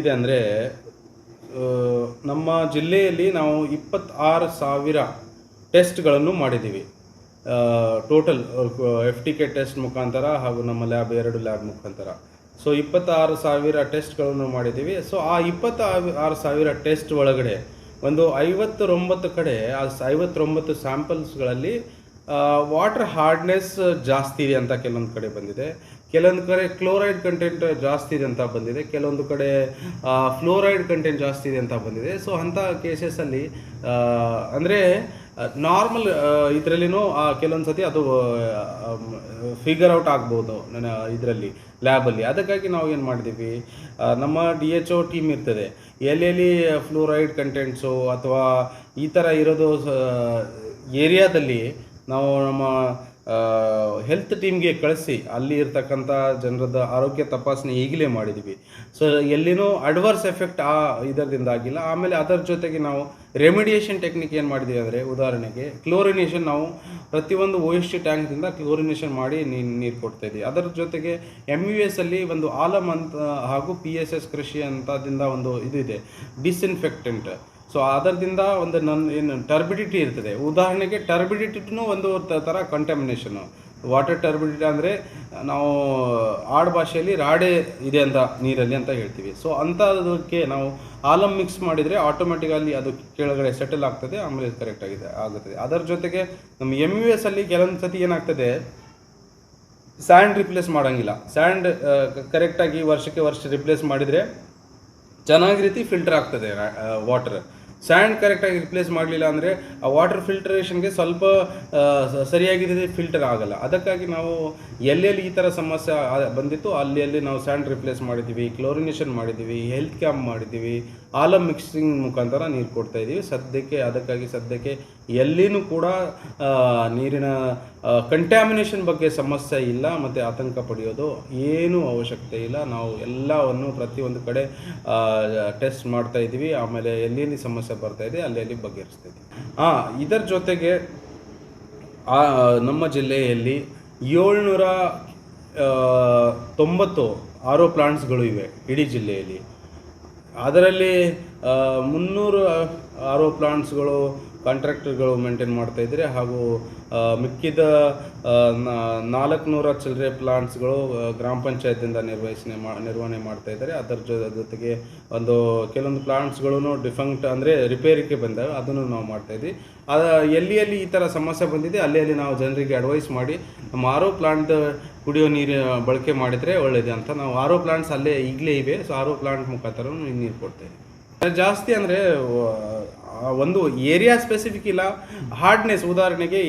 ಏನಾಗಿದೆ ಅಂದರೆ, ನಮ್ಮ ಜಿಲ್ಲೆಯಲ್ಲಿ ನಾವು 26,000 ಟೆಸ್ಟ್ಗಳನ್ನು ಮಾಡಿದ್ದೀವಿ. ಟೋಟಲ್ FTK ಟೆಸ್ಟ್ ಮುಖಾಂತರ ಹಾಗೂ ನಮ್ಮ ಲ್ಯಾಬ್ 2 ಲ್ಯಾಬ್ ಮುಖಾಂತರ. ಸೊ 26,000 ಟೆಸ್ಟ್ಗಳನ್ನು ಮಾಡಿದ್ದೀವಿ. ಸೊ ಆ 26,000 ಟೆಸ್ಟ್ ಒಳಗಡೆ ಒಂದು 59 ಕಡೆ, ಆ 59 ಸ್ಯಾಂಪಲ್ಸ್ಗಳಲ್ಲಿ ವಾಟರ್ ಹಾರ್ಡ್ನೆಸ್ ಜಾಸ್ತಿ ಇದೆ ಅಂತ ಕೆಲವೊಂದು ಕಡೆ ಬಂದಿದೆ. ಕೆಲವೊಂದು ಕಡೆ ಕ್ಲೋರೈಡ್ ಕಂಟೆಂಟ್ ಜಾಸ್ತಿ ಇದೆ ಅಂತ ಬಂದಿದೆ. ಕೆಲವೊಂದು ಕಡೆ ಫ್ಲೋರೈಡ್ ಕಂಟೆಂಟ್ ಜಾಸ್ತಿ ಇದೆ ಅಂತ ಬಂದಿದೆ. ಸೊ ಅಂಥ ಕೇಸಸಲ್ಲಿ ಅಂದರೆ ನಾರ್ಮಲ್ ಇದರಲ್ಲಿನೂ ಕೆಲವೊಂದು ಸತಿ ಅದು ಫಿಗರ್ ಔಟ್ ಆಗ್ಬೋದು ನನ್ನ ಇದರಲ್ಲಿ ಲ್ಯಾಬಲ್ಲಿ. ಅದಕ್ಕಾಗಿ ನಾವು ಏನು ಮಾಡಿದ್ದೀವಿ, ನಮ್ಮ DHO ಟೀಮ್ ಇರ್ತದೆ, ಎಲ್ಲೆಲ್ಲಿ ಫ್ಲೋರೈಡ್ ಕಂಟೆಂಟ್ಸು ಅಥವಾ ಈ ಥರ ಇರೋದು ಏರಿಯಾದಲ್ಲಿ ನಾವು ನಮ್ಮ ಹೆಲ್ತ್ ಟೀಮ್ಗೆ ಕಳಿಸಿ ಅಲ್ಲಿ ಇರ್ತಕ್ಕಂಥ ಜನರದ ಆರೋಗ್ಯ ತಪಾಸಣೆ ಈಗಲೇ ಮಾಡಿದ್ದೀವಿ. ಸೊ ಎಲ್ಲಿನೂ ಅಡ್ವರ್ಸ್ ಎಫೆಕ್ಟ್ ಇದರಿಂದ ಆಗಿಲ್ಲ. ಆಮೇಲೆ ಅದರ ಜೊತೆಗೆ ನಾವು ರೆಮಿಡಿಯೇಷನ್ ಟೆಕ್ನಿಕ್ ಏನು ಮಾಡಿದ್ದೀವಿ ಅಂದರೆ, ಉದಾಹರಣೆಗೆ ಕ್ಲೋರಿನೇಷನ್, ನಾವು ಪ್ರತಿಯೊಂದು OST ಟ್ಯಾಂಕ್ದಿಂದ ಕ್ಲೋರಿನೇಷನ್ ಮಾಡಿ ನೀರು ಕೊಡ್ತಾಯಿದ್ದೀವಿ. ಅದರ ಜೊತೆಗೆ MUS ಅಲ್ಲಿ ಒಂದು ಆಲಮ್ ಅಂತ ಹಾಗೂ PSS ಕೃಷಿ ಅಂತದಿಂದ ಒಂದು ಇದು ಇದೆ, ಡಿಸ್ಇನ್ಫೆಕ್ಟೆಂಟ್. ಸೊ ಅದರಿಂದ ಒಂದು ಏನು ಟರ್ಬಿಡಿಟಿ ಇರ್ತದೆ. ಉದಾಹರಣೆಗೆ ಟರ್ಬಿಡಿಟಿನೂ ಒಂದು ಥರ ಕಂಟಾಮಿನೇಷನು. ವಾಟರ್ ಟರ್ಬಿಡಿಟಿ ಅಂದರೆ ನಾವು ಆಡು ಭಾಷೆಯಲ್ಲಿ ರಾಡೆ ಇದೆ ಅಂತ ನೀರಲ್ಲಿ ಅಂತ ಹೇಳ್ತೀವಿ. ಸೊ ಅಂಥದಕ್ಕೆ ನಾವು ಆಲಮ್ ಮಿಕ್ಸ್ ಮಾಡಿದರೆ ಆಟೋಮೆಟಿಕಲಿ ಅದು ಕೆಳಗಡೆ ಸೆಟಲ್ ಆಗ್ತದೆ, ಆಮೇಲೆ ಆಗುತ್ತದೆ. ಅದರ ಜೊತೆಗೆ ನಮ್ಮ MUS ಅಲ್ಲಿ ಕೆಲವೊಂದು ಸತಿ ಏನಾಗ್ತದೆ, ಸ್ಯಾಂಡ್ ರಿಪ್ಲೇಸ್ ಮಾಡೋಂಗಿಲ್ಲ. ಸ್ಯಾಂಡ್ ಕರೆಕ್ಟಾಗಿ ವರ್ಷಕ್ಕೆ ವರ್ಷ ರಿಪ್ಲೇಸ್ ಮಾಡಿದರೆ ಚೆನ್ನಾಗಿ ರೀತಿ ಫಿಲ್ಟರ್ ಆಗ್ತದೆ ವಾಟರ್. ಸ್ಯಾಂಡ್ ಕರೆಕ್ಟಾಗಿ ರಿಪ್ಲೇಸ್ ಮಾಡಲಿಲ್ಲ ಅಂದರೆ ಆ ವಾಟರ್ ಫಿಲ್ಟ್ರೇಷನ್ಗೆ ಸ್ವಲ್ಪ ಸರಿಯಾಗಿದೆ ಫಿಲ್ಟರ್ ಆಗಲ್ಲ. ಅದಕ್ಕಾಗಿ ನಾವು ಎಲ್ಲೆಲ್ಲಿ ಈ ಥರ ಸಮಸ್ಯೆ ಬಂದಿತ್ತು ಅಲ್ಲಿ ನಾವು ಸ್ಯಾಂಡ್ ರಿಪ್ಲೇಸ್ ಮಾಡಿದ್ದೀವಿ, ಕ್ಲೋರಿನೇಷನ್ ಮಾಡಿದ್ದೀವಿ, ಹೆಲ್ತ್ ಕ್ಯಾಂಪ್ ಮಾಡಿದ್ದೀವಿ, ಆಲಮ್ ಮಿಕ್ಸಿಂಗ್ ಮುಖಾಂತರ ನೀರು ಕೊಡ್ತಾಯಿದ್ದೀವಿ ಅದಕ್ಕಾಗಿ ಸದ್ಯಕ್ಕೆ ಎಲ್ಲಿನೂ ಕೂಡ ನೀರಿನ ಕಂಟ್ಯಾಮಿನೇಷನ್ ಬಗ್ಗೆ ಸಮಸ್ಯೆ ಇಲ್ಲ. ಮತ್ತು ಆತಂಕ ಪಡೆಯೋದು ಏನೂ ಅವಶ್ಯಕತೆ ಇಲ್ಲ. ನಾವು ಎಲ್ಲವನ್ನು ಪ್ರತಿಯೊಂದು ಕಡೆ ಟೆಸ್ಟ್ ಮಾಡ್ತಾಯಿದ್ದೀವಿ. ಆಮೇಲೆ ಎಲ್ಲಿ ಸಮಸ್ಯೆ ಬರ್ತಾಯಿದೆ ಅಲ್ಲಿ ಬಗೆಹರಿಸ್ತಾಯಿದ್ದೀವಿ. ಇದರ ಜೊತೆಗೆ ನಮ್ಮ ಜಿಲ್ಲೆಯಲ್ಲಿ 790 RO ಪ್ಲಾಂಟ್ಸ್ಗಳು ಇವೆ ಇಡೀ ಜಿಲ್ಲೆಯಲ್ಲಿ. ಅದರಲ್ಲಿ 300 RO ಪ್ಲಾಂಟ್ಸ್ಗಳು ಕಾಂಟ್ರಾಕ್ಟರ್ಗಳು ಮೇಂಟೈನ್ ಮಾಡ್ತಾಯಿದ್ದಾರೆ, ಹಾಗೂ ಮಿಕ್ಕಿದ 400 ಚಿಲ್ಲರೆ ಪ್ಲಾಂಟ್ಸ್ಗಳು ಗ್ರಾಮ ಪಂಚಾಯತಿಂದ ನಿರ್ವಹಣೆ ಮಾಡ್ತಾಯಿದ್ದಾರೆ. ಅದರ ಜೊತೆಗೆ ಕೆಲವೊಂದು ಪ್ಲಾಂಟ್ಸ್ಗಳು ಡಿಫಂಕ್ಟ್ ಅಂದರೆ ರಿಪೇರಿಗೆ ಬಂದಾಗ ಅದನ್ನು ನಾವು ಮಾಡ್ತಾಯಿದ್ವಿ. ಎಲ್ಲಿ ಈ ಥರ ಸಮಸ್ಯೆ ಬಂದಿದೆ ಅಲ್ಲಿ ನಾವು ಜನರಿಗೆ ಅಡ್ವೈಸ್ ಮಾಡಿ ನಮ್ಮ RO ಪ್ಲಾಂಟ್ ಕುಡಿಯೋ ನೀರು ಬಳಕೆ ಮಾಡಿದರೆ ಒಳ್ಳೆಯದು ಅಂತ ನಾವು RO ಪ್ಲಾಂಟ್ಸ್ ಅಲ್ಲೇ ಈಗಲೇ ಇವೆ. ಸೊ RO ಪ್ಲಾಂಟ್ ಮುಖಾಂತರ ನೀರು ಕೊಡ್ತೇವೆ. ಜಾಸ್ತಿ ಅಂದರೆ ಒಂದು ಏರಿಯಾ ಸ್ಪೆಸಿಫಿಕ್ ಇಲ್ಲ, ಹಾರ್ಡ್ನೆಸ್. ಉದಾಹರಣೆಗೆ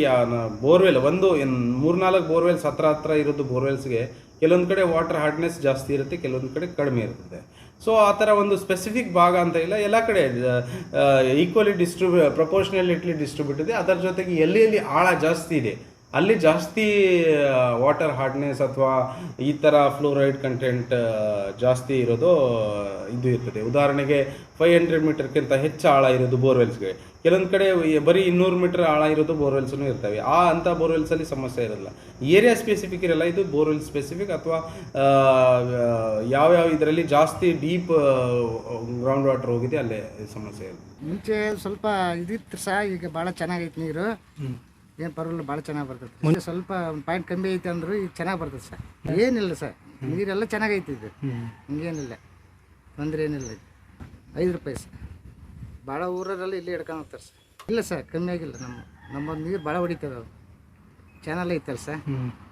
ಬೋರ್ವೆಲ್ 3-4 ಬೋರ್ವೆಲ್ಸ್ ಹತ್ರ ಇರೋದು ಬೋರ್ವೆಲ್ಸ್ಗೆ ಕೆಲವೊಂದು ಕಡೆ ವಾಟರ್ ಹಾರ್ಡ್ನೆಸ್ ಜಾಸ್ತಿ ಇರುತ್ತೆ, ಕೆಲವೊಂದು ಕಡೆ ಕಡಿಮೆ ಇರ್ತದೆ. ಸೊ ಆ ಥರ ಒಂದು ಸ್ಪೆಸಿಫಿಕ್ ಭಾಗ ಅಂತ ಇಲ್ಲ, ಎಲ್ಲ ಕಡೆ ಈಕ್ವಲಿ ಪ್ರಪೋರ್ಷನಲಿಟ್ಲಿ ಡಿಸ್ಟ್ರಿಬ್ಯೂಟ್ ಇದೆ. ಅದರ ಜೊತೆಗೆ ಎಲ್ಲಿ ಆಳ ಜಾಸ್ತಿ ಇದೆ ಅಲ್ಲಿ ಜಾಸ್ತಿ ವಾಟರ್ ಹಾರ್ಡ್ನೆಸ್ ಅಥವಾ ಈ ಥರ ಫ್ಲೋರೈಡ್ ಕಂಟೆಂಟ್ ಜಾಸ್ತಿ ಇರೋದು ಇದು ಇರ್ತದೆ. ಉದಾಹರಣೆಗೆ 500 ಮೀಟರ್ಗಿಂತ ಹೆಚ್ಚು ಆಳ ಇರೋದು ಬೋರ್ವೆಲ್ಸ್ಗೆ, ಕೆಲವೊಂದು ಕಡೆ ಬರೀ 200 ಮೀಟರ್ ಆಳ ಇರೋದು ಬೋರ್ವೆಲ್ಸ್ನೂ ಇರ್ತವೆ. ಅಂಥ ಬೋರ್ವೆಲ್ಸಲ್ಲಿ ಸಮಸ್ಯೆ ಇರೋಲ್ಲ. ಏರಿಯಾ ಸ್ಪೆಸಿಫಿಕ್ ಇರಲ್ಲ, ಇದು ಬೋರ್ವೆಲ್ ಸ್ಪೆಸಿಫಿಕ್. ಅಥವಾ ಯಾವ್ಯಾವ ಇದರಲ್ಲಿ ಜಾಸ್ತಿ ಡೀಪ್ ಗ್ರೌಂಡ್ ವಾಟರ್ ಹೋಗಿದೆ ಅಲ್ಲೇ ಸಮಸ್ಯೆ ಇಲ್ಲ. ಮುಂಚೆ ಸ್ವಲ್ಪ ಇದಿತ್ತು ಸಹ, ಈಗ ಭಾಳ ಚೆನ್ನಾಗೈತೆ ನೀರು, ಏನು ಪರವಾಗಿಲ್ಲ, ಭಾಳ ಚೆನ್ನಾಗಿ ಬರ್ತದೆ. ಮುಂಚೆ ಸ್ವಲ್ಪ ಒಂದು ಪಾಯಿಂಟ್ ಕಮ್ಮಿ ಐತೆ ಅಂದರೂ ಈಗ ಚೆನ್ನಾಗಿ ಬರ್ತದೆ ಸರ್. ಏನಿಲ್ಲ ಸರ್, ನೀರೆಲ್ಲ ಚೆನ್ನಾಗೈತೆ ಇದು, ಹಿಂಗೇನಿಲ್ಲ, ತೊಂದರೆ ಏನಿಲ್ಲ. 5 ರೂಪಾಯಿ ಸರ್. ಭಾಳ ಊರರೆಲ್ಲ ಇಲ್ಲಿ ಹಿಡ್ಕೊಂಡು ಹೋಗ್ತಾರೆ ಸರ್. ಇಲ್ಲ ಸರ್, ಕಮ್ಮಿ ಆಗಿಲ್ಲ. ನಮ್ಮ ನೀರು ಭಾಳ ಹೊಡಿತದೆ, ಅದು ಚಾನಲ್ ಐತಲ್ಲ ಸರ್,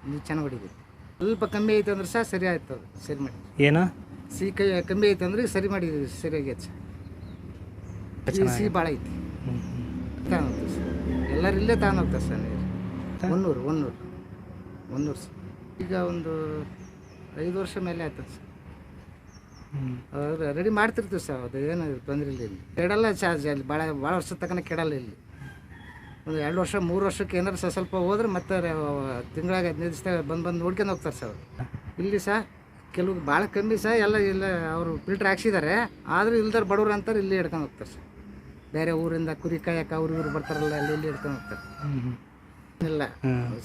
ನೀರು ಚೆನ್ನಾಗಿ ಹೊಡಿತೈತೆ. ಸ್ವಲ್ಪ ಕಮ್ಮಿ ಐತೆ ಅಂದ್ರೆ ಸರ್ ಸರಿ ಆಯ್ತು, ಅದು ಸರಿ ಮಾಡಿ. ಏನೋ ಕಮ್ಮಿ ಐತೆ ಅಂದ್ರೆ ಸರಿ ಮಾಡಿದ್ದೀವಿ, ಸರಿಯಾಗೈತೆ ಸರ್. ಸಿಹಿ ಭಾಳ ಐತಿ, ತಗೊಂಡು ಸರ್, ಎಲ್ಲರೂ ಇಲ್ಲೇ ತಗೊಂಡು ಹೋಗ್ತಾರೆ ಸರ್ ನೀರು. 100 ಸರ್. ಈಗ ಒಂದು 5 ವರ್ಷ ಮೇಲೆ ಆಯ್ತದೆ ಸರ್. ರೆಡಿ ಮಾಡ್ತಿರ್ತೀವಿ ಸರ್, ಅದು ಏನು ತೊಂದರೆ ಇಲ್ಲ. ಇಲ್ಲಿ ಕೆಡಲ್ಲ ಚಾರ್ಜ್, ಅಲ್ಲಿ ಭಾಳ ವರ್ಷ ತನಕ ಕೆಡಲ್ಲ. ಇಲ್ಲಿ ಒಂದು 2 ವರ್ಷ 3 ವರ್ಷಕ್ಕೆ ಏನಾರು ಸ್ವಲ್ಪ ಹೋದ್ರೆ ಮತ್ತೆ ತಿಂಗಳಾಗ 15 ದಿವಸ ಬಂದು ನೋಡ್ಕೊಂಡು ಹೋಗ್ತಾರೆ ಸರ್. ಇಲ್ಲಿ ಸಹ ಕೆಲವು ಭಾಳ ಕಮ್ಮಿ ಸಹ ಎಲ್ಲ ಅವರು ಫಿಲ್ಟ್ರ್ ಹಾಕ್ಸಿದ್ದಾರೆ, ಆದರೂ ಇಲ್ದಾರೆ ಬಡವ್ರು ಅಂತಾರೆ, ಇಲ್ಲಿ ಹಿಡ್ಕೊಂಡು ಹೋಗ್ತಾರೆ ಸರ್. ಬೇರೆ ಊರಿಂದ ಕುರಿ ಕಾಯಕ್ಕೆ ಅವ್ರು ಬರ್ತಾರಲ್ಲ, ಇಲ್ಲಿ ಹಿಡ್ಕೊಂಡು ಹೋಗ್ತಾರೆ. ಇಲ್ಲ,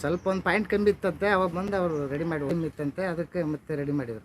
ಸ್ವಲ್ಪ ಒಂದು ಪಾಯಿಂಟ್ ಕಮ್ಮಿ ಇತ್ತಂತೆ, ಅವಾಗ ಬಂದು ಅವರು ರೆಡಿ ಮಾಡಿ ಕಮ್ಮಿ ಇತ್ತಂತೆ, ಅದಕ್ಕೆ ಮತ್ತೆ ರೆಡಿ ಮಾಡಿದರು.